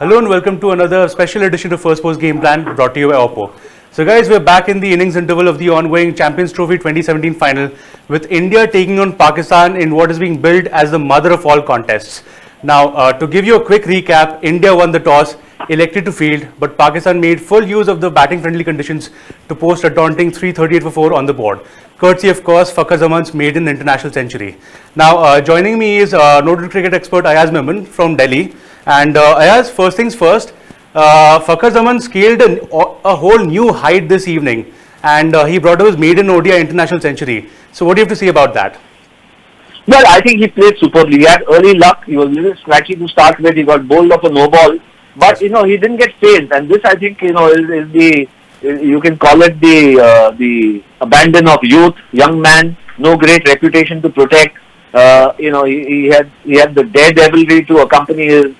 Hello and welcome to another special edition of First Post Gameplan brought to you by OPPO. So guys, we're back in the innings interval of the ongoing Champions Trophy 2017 final with India taking on Pakistan in what is being billed as the mother of all contests. Now, to give you a quick recap, India won the toss, elected to field, but Pakistan made full use of the batting-friendly conditions to post a daunting 338 for 4 on the board. Courtesy, of course, Fakhar Zaman's maiden international century. Now, joining me is noted cricket expert Ayaz Memon from Delhi. And Ayaz, first things first, Fakhar Zaman scaled a whole new height this evening, and he brought up his maiden ODI international century. So, what do you have to say about that? Well, I think he played superbly. He had early luck. He was a little scratchy to start with. He got bowled off a no ball, but he didn't get phased. And this, I think, is the you can call it the abandon of youth, young man, no great reputation to protect. He had the daredevilry to accompany his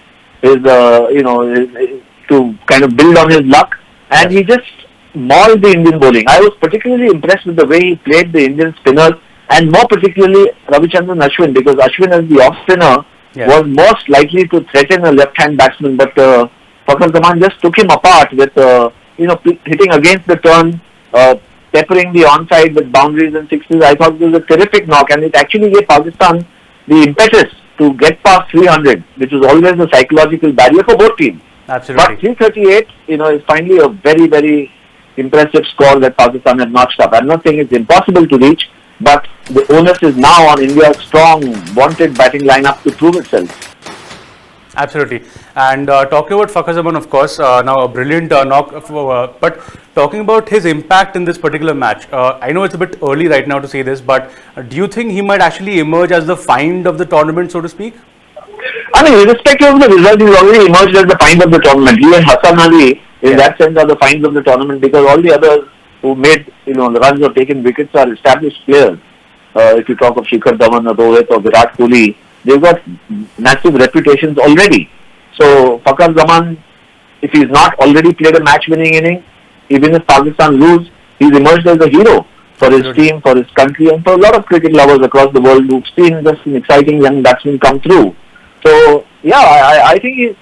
to kind of build on his luck, and he just mauled the Indian bowling. I was particularly impressed with the way he played the Indian spinners, and more particularly Ravichandran Ashwin, because Ashwin as the off spinner was most likely to threaten a left-hand batsman, but Fakhar Zaman just took him apart with hitting against the turn, peppering the onside with boundaries and sixes. I thought it was a terrific knock, and it actually gave Pakistan the impetus to get past 300, which was always a psychological barrier for both teams. Absolutely. But 338, is finally a very, very impressive score that Pakistan had notched up. I'm not saying it's impossible to reach, but the onus is now on India's strong, wanted batting lineup to prove itself. Absolutely. And talking about Fakhar Zaman, of course, now a brilliant knock, but talking about his impact in this particular match, I know it's a bit early right now to say this, but do you think he might actually emerge as the find of the tournament, so to speak? I mean, irrespective of the result, he's already emerged as the find of the tournament. He and Hassan Ali, in that sense, are the finds of the tournament, because all the others who made the runs or taken wickets are established players. If you talk of Shikhar Dhawan or Rohit or Virat Kohli, they've got massive reputations already. So Fakhar Zaman, if he's not already played a match-winning inning, even if Pakistan lose, he's emerged as a hero for his team, for his country, and for a lot of cricket lovers across the world who've seen just an exciting young batsman come through. So I think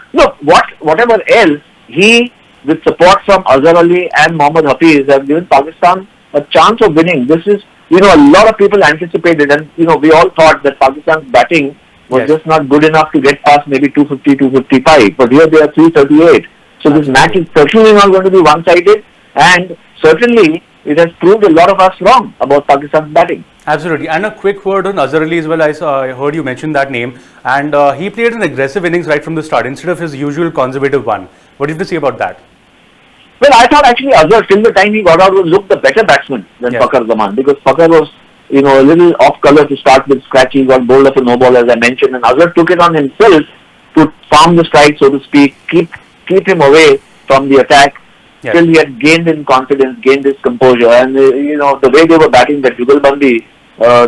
whatever else, he, with support from Azhar Ali and Mohammad Hafiz, have given Pakistan a chance of winning. This is, a lot of people anticipated, and we all thought that Pakistan's batting was just not good enough to get past maybe 250, 255. But here they are 338. So this match is certainly not going to be one-sided, and certainly it has proved a lot of us wrong about Pakistan's batting. Absolutely. And a quick word on Azhar Ali as well. I heard you mention that name, and he played an aggressive innings right from the start instead of his usual conservative one. What do you have to say about that? Well, I thought actually Azhar, till the time he got out, looked the better batsman than Fakhar Zaman, because Fakhar was a little off color to start with, scratchy, got bowled off a no ball, as I mentioned, and Azhar took it on himself to farm the strike, so to speak, keep him away from the attack till he had gained in confidence, gained his composure, and the way they were batting that Jugalbandi,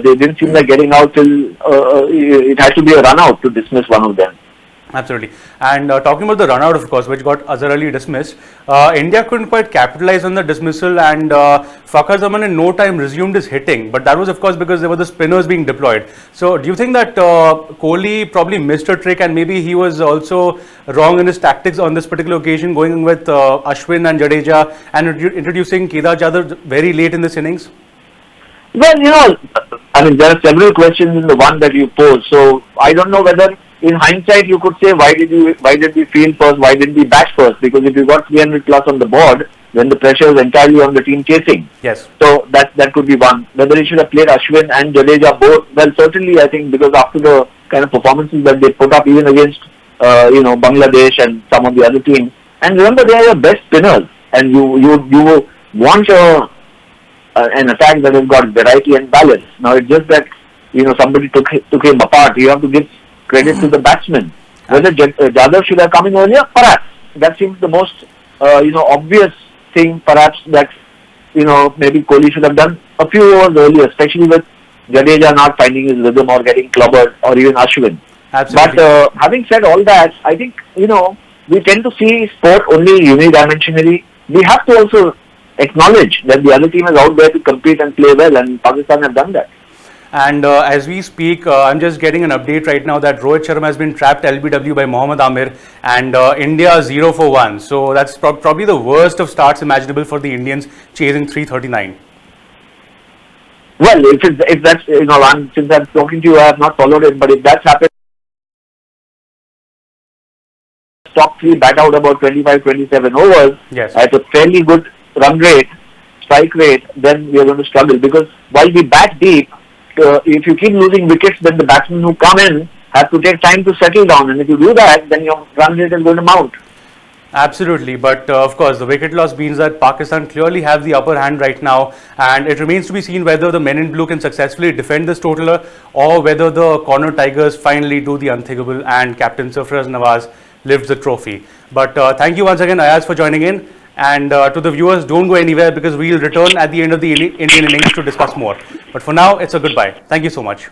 they didn't seem like getting out till it had to be a run out to dismiss one of them. Absolutely. And talking about the run out, of course, which got Azhar Ali dismissed, India couldn't quite capitalize on the dismissal, and Fakhar Zaman in no time resumed his hitting. But that was, of course, because there were the spinners being deployed. So do you think that Kohli probably missed a trick, and maybe he was also wrong in his tactics on this particular occasion, going with Ashwin and Jadeja and introducing Kedar Jadhav very late in this innings? Well, there are several questions in the one that you posed. So I don't know whether, in hindsight, you could say, why did we field first, why didn't we bat first? Because if you got 300 plus on the board, then the pressure is entirely on the team chasing. Yes. So that could be one. Whether he should have played Ashwin and Jadeja both, well, certainly I think, because after the kind of performances that they put up even against Bangladesh and some of the other teams, and remember, they are your best spinners, and you want an attack that has got variety and balance. Now it's just that somebody took him apart. You have to give credit to the batsman. Whether Jadhav should have come in earlier, perhaps that seems the most obvious thing. Perhaps that maybe Kohli should have done a few overs earlier, especially with Jadeja not finding his rhythm or getting clobbered, or even Ashwin. Absolutely. But having said all that, I think we tend to see sport only unidimensionally. We have to also acknowledge that the other team is out there to compete and play well, and Pakistan have done that. And as we speak, I'm just getting an update right now that Rohit Sharma has been trapped LBW by Mohammad Amir, and India 0 for 1. So that's probably the worst of starts imaginable for the Indians, chasing 339. Well, if that's, since I'm talking to you, I have not followed it, but if that's happened, top three bat out about 25, 27 overs Yes. at a fairly good run rate, strike rate, then we are going to struggle, because while we bat deep, if you keep losing wickets, then the batsmen who come in have to take time to settle down, and if you do that, then your run rate is going to mount. Absolutely, but of course the wicket loss means that Pakistan clearly have the upper hand right now, and it remains to be seen whether the men in blue can successfully defend this totaler, or whether the corner Tigers finally do the unthinkable and Captain Sarfaraz Nawaz lifts the trophy. But thank you once again, Ayaz, for joining in, and to the viewers, don't go anywhere, because we'll return at the end of the Indian innings to discuss more. But for now, it's a goodbye. Thank you so much.